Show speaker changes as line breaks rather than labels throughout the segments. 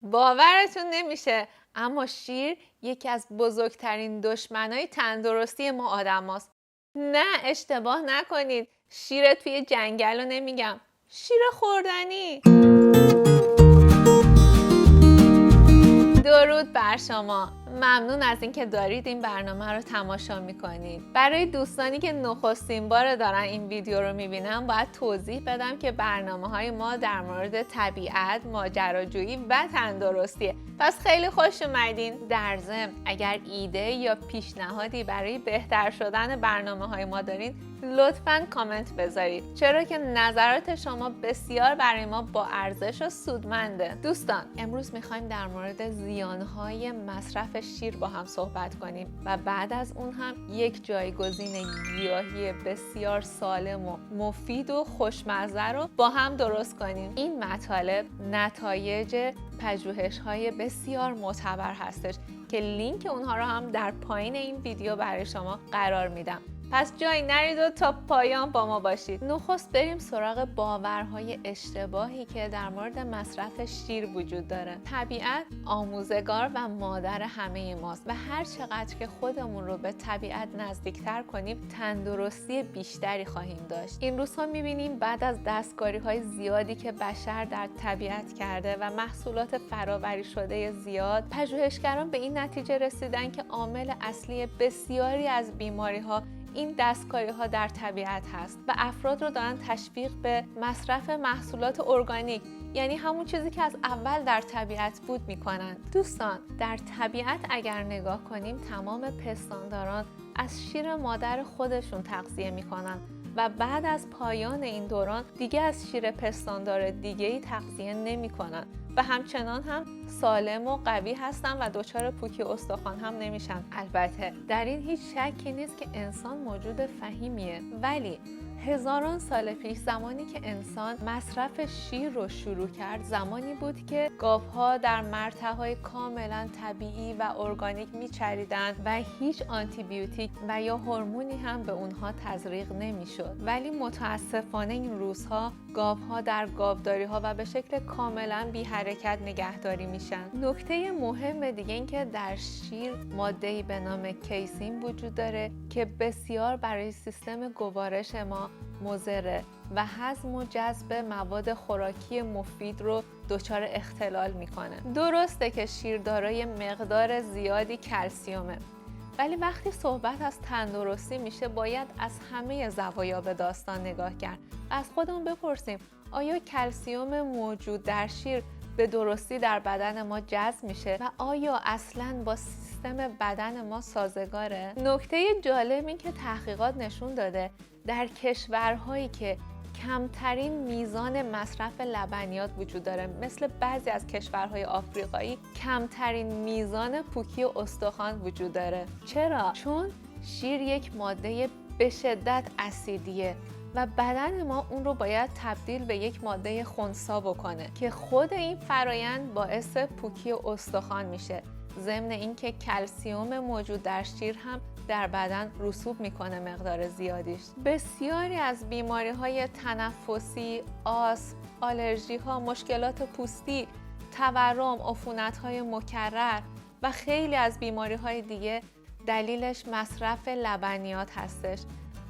باورتون نمیشه، اما شیر یکی از بزرگترین دشمنای تندرستی ما آدماست. نه اشتباه نکنید، شیر توی جنگل رو نمیگم، شیر خوردنی. درود بر شما، ممنون از اینکه دارید این برنامه رو تماشا میکنید. برای دوستانی که نخستین بار دارن این ویدیو رو میبینن باید توضیح بدم که برنامه‌های ما در مورد طبیعت، ماجراجویی و تندرستیه، پس خیلی خوش اومدین. در ضمن اگر ایده یا پیشنهادی برای بهتر شدن برنامه‌های ما دارین لطفاً کامنت بذارید، چرا که نظرات شما بسیار برای ما با ارزش و سودمنده. دوستان، امروز میخوایم در مورد زیانهای مصرف شیر با هم صحبت کنیم و بعد از اون هم یک جایگزین گیاهی بسیار سالم و مفید و خوشمزه رو با هم درست کنیم. این مطالب نتایج پژوهش‌های بسیار معتبر هستش که لینک اونها رو هم در پایین این ویدیو برای شما قرار میدم. پس جایی نرید و تا پایان با ما باشید. نخست بریم سراغ باورهای اشتباهی که در مورد مصرف شیر وجود داره. طبیعت آموزگار و مادر همه ماست و هر چقدر که خودمون رو به طبیعت نزدیکتر کنیم تندرستی بیشتری خواهیم داشت. این روزها میبینیم بعد از دستکاری‌های زیادی که بشر در طبیعت کرده و محصولات فرآوری شده زیاد، پژوهشگران به این نتیجه رسیدن که عامل اصلی بسیاری از بیماری‌ها این دستکاری‌ها در طبیعت هست و افراد رو دارن تشویق به مصرف محصولات ارگانیک، یعنی همون چیزی که از اول در طبیعت بود میکنن. دوستان، در طبیعت اگر نگاه کنیم تمام پستانداران از شیر مادر خودشون تغذیه میکنن و بعد از پایان این دوران دیگه از شیر پستاندار دیگه‌ای تغذیه نمی‌کنن و همچنان هم سالم و قوی هستن و دچار پوکی استخوان هم نمیشن. البته در این هیچ شکی نیست که انسان موجود فهیمیه، ولی هزاران سال پیش زمانی که انسان مصرف شیر رو شروع کرد زمانی بود که گاوها در مرتع‌های کاملا طبیعی و ارگانیک میچریدند و هیچ آنتیبیوتیک و یا هورمونی هم به اونها تزریق نمیشد. ولی متاسفانه این روزها گاوها در گاوداری‌ها و به شکل کاملا بی حرکت نگهداری میشن. نکته مهم دیگه این که در شیر ماده‌ای به نام کیسین وجود داره که بسیار برای سیستم گوارش ما مضره و هضم و جذب مواد خوراکی مفید رو دچار اختلال میکنه. درسته که شیر دارای مقدار زیادی کلسیومه، ولی وقتی صحبت از تندرستی میشه باید از همه زوایا به داستان نگاه کرد. از خودمون بپرسیم آیا کلسیوم موجود در شیر به درستی در بدن ما جذب میشه و آیا اصلاً با سیستم بدن ما سازگاره؟ نکته جالب این که تحقیقات نشون داده در کشورهایی که کمترین میزان مصرف لبنیات وجود داره، مثل بعضی از کشورهای آفریقایی، کمترین میزان پوکی استخوان وجود داره. چرا؟ چون شیر یک ماده به شدت اسیدیه و بدن ما اون رو باید تبدیل به یک ماده خنثی بکنه که خود این فرایند باعث پوکی استخوان میشه. ضمن اینکه کلسیوم موجود در شیر هم در بدن رسوب میکنه مقدار زیادیش. بسیاری از بیماری‌های تنفسی، آسم، آلرژی‌ها، مشکلات پوستی، تورم، عفونت‌های مکرر و خیلی از بیماری‌های دیگه دلیلش مصرف لبنیات هستش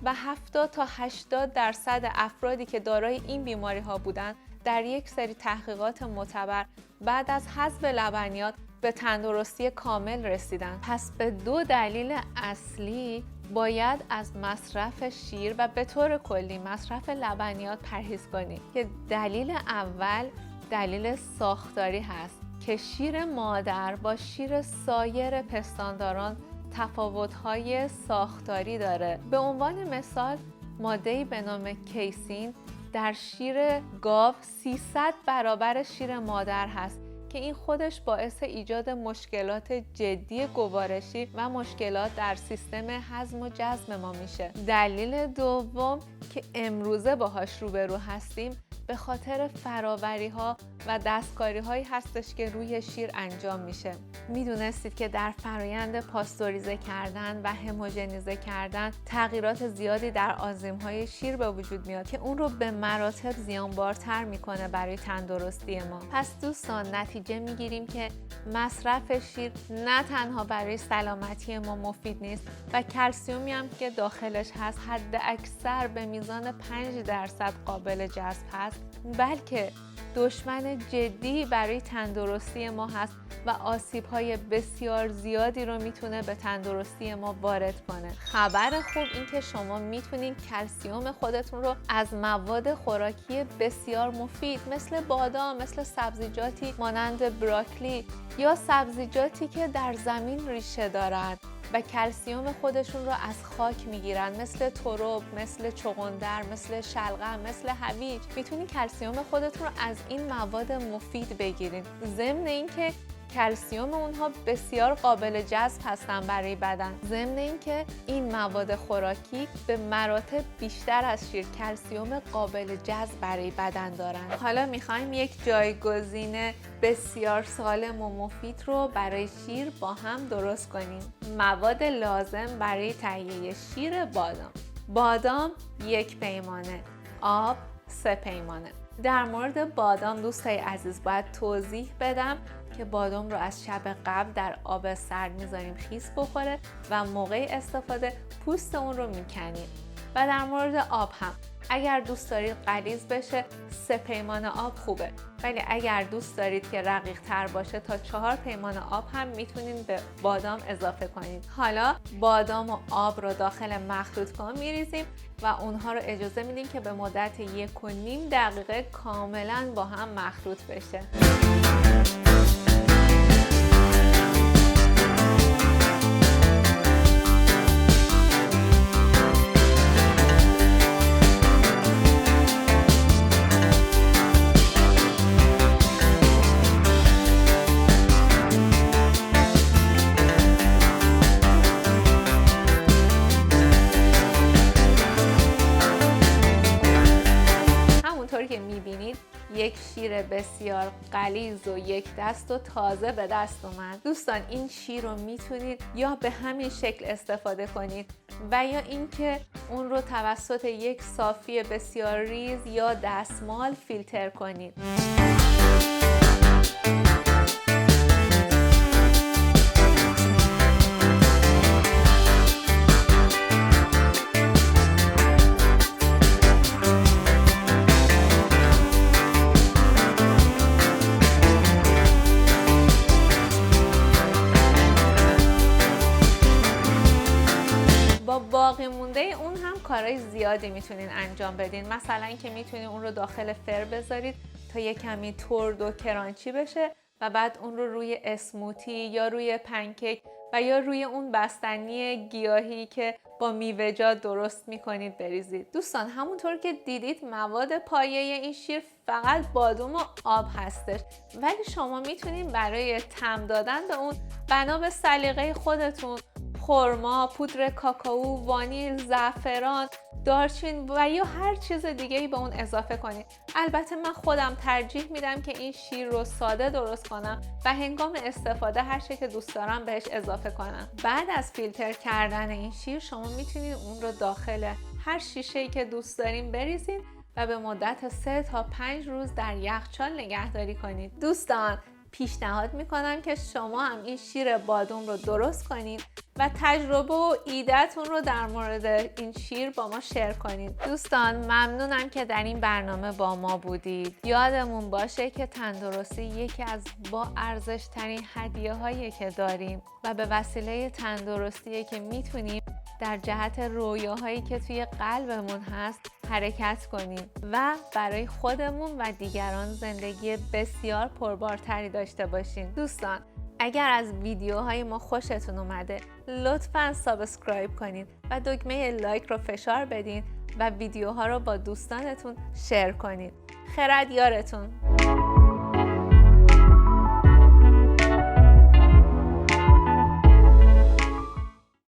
و 70 تا 80% افرادی که دارای این بیماری‌ها بودن در یک سری تحقیقات معتبر بعد از حذف لبنیات به تندرستی کامل رسیدن. پس به دو دلیل اصلی باید از مصرف شیر و به طور کلی مصرف لبنیات پرهیز کنیم که دلیل اول دلیل ساختاری هست که شیر مادر با شیر سایر پستانداران تفاوت‌های ساختاری داره. به عنوان مثال ماده‌ای به نام کیسین در شیر گاو 300 برابر شیر مادر هست که این خودش باعث ایجاد مشکلات جدی گوارشی و مشکلات در سیستم هضم و جذب ما میشه. دلیل دوم که امروزه باهاش روبرو هستیم به خاطر فراوری‌ها و دستکاری‌هایی هستش که روی شیر انجام میشه. میدونستید که در فرایند پاستوریزه کردن و هموژنیزه کردن تغییرات زیادی در آنزیم‌های شیر به وجود میاد که اون رو به مراتب زیانبارتر میکنه برای تندرستی ما. پس دوستان، نتیجه نتیجه میگیریم که مصرف شیر نه تنها برای سلامتی ما مفید نیست و کلسیومی هم که داخلش هست حد اکثر به میزان 5% قابل جذب هست، بلکه دشمن جدی برای تندرستی ما هست و آسیب‌های بسیار زیادی رو میتونه به تندرستی ما وارد کنه. خبر خوب این که شما میتونید کلسیوم خودتون رو از مواد خوراکی بسیار مفید مثل بادام، مثل سبزیجاتی مانند براکلی یا سبزیجاتی که در زمین ریشه دارند و کلسیوم خودشون رو از خاک میگیرن، مثل ترب، مثل چغندر، مثل شلغم، مثل هویج. میتونید کلسیوم خودتون رو از این مواد مفید بگیرید. ضمن اینکه کلسیوم اونها بسیار قابل جذب هستن برای بدن، ضمن اینکه این مواد خوراکی به مراتب بیشتر از شیر کلسیوم قابل جذب برای بدن دارن. حالا میخوایم یک جایگزین بسیار سالم و مفید رو برای شیر با هم درست کنیم. مواد لازم برای تهیه شیر بادام: بادام 1 پیمانه، آب 3 پیمانه. در مورد بادام دوستای عزیز باید توضیح بدم که بادام رو از شب قبل در آب سرد میذاریم خیس بخوره و موقع استفاده پوست اون رو میکنیم. و در مورد آب هم اگر دوست دارید غلیظ بشه 3 پیمانه آب خوبه، ولی اگر دوست دارید که رقیق تر باشه تا 4 پیمانه آب هم میتونید به بادام اضافه کنید. حالا بادام و آب رو داخل مخلوط کن میریزیم و اونها رو اجازه میدیم که به مدت 1.5 دقیقه کاملا با هم مخلوط بشه. که میبینید یک شیر بسیار غلیظ و یک دست و تازه به دست اومد. دوستان این شیر رو میتونید یا به همین شکل استفاده کنید و یا اینکه اون رو توسط یک صافی بسیار ریز یا دستمال فیلتر کنید. باقی مونده اون هم کارهای زیادی میتونین انجام بدین. مثلا اینکه میتونین اون رو داخل فر بذارید تا یه کمی ترد و کرانچی بشه و بعد اون رو روی اسموتی یا روی پنکیک و یا روی اون بستنی گیاهی که با میوه‌جات درست میکنید بریزید. دوستان همونطور که دیدید مواد پایه این شیر فقط بادام و آب هستش، ولی شما میتونید برای طعم دادن به اون بنا به سلیقه خودتون خرما، پودر کاکائو، وانیل، زعفران، دارچین و یا هر چیز دیگه‌ای به اون اضافه کنید. البته من خودم ترجیح میدم که این شیر رو ساده درست کنم و هنگام استفاده هر چی که دوست دارم بهش اضافه کنم. بعد از فیلتر کردن این شیر شما میتونید اون رو داخل هر شیشه‌ای که دوست دارین بریزین و به مدت 3 تا 5 روز در یخچال نگهداری کنید. دوستان پیشنهاد میکنم که شما هم این شیر بادام رو درست کنید و تجربه و ایده‌تون رو در مورد این شیر با ما شیر کنید. دوستان ممنونم که در این برنامه با ما بودید. یادمون باشه که تندرستی یکی از با ارزش ترین هدیه هایی که داریم و به وسیله تندرستیه که میتونیم در جهت رویاهایی که توی قلبمون هست حرکت کنیم و برای خودمون و دیگران زندگی بسیار پربارتری داشته باشیم. دوستان اگر از ویدیوهای ما خوشتون اومده لطفاً سابسکرایب کنید و دکمه لایک رو فشار بدین و ویدیوها رو با دوستانتون شیر کنید. خرد یارتون.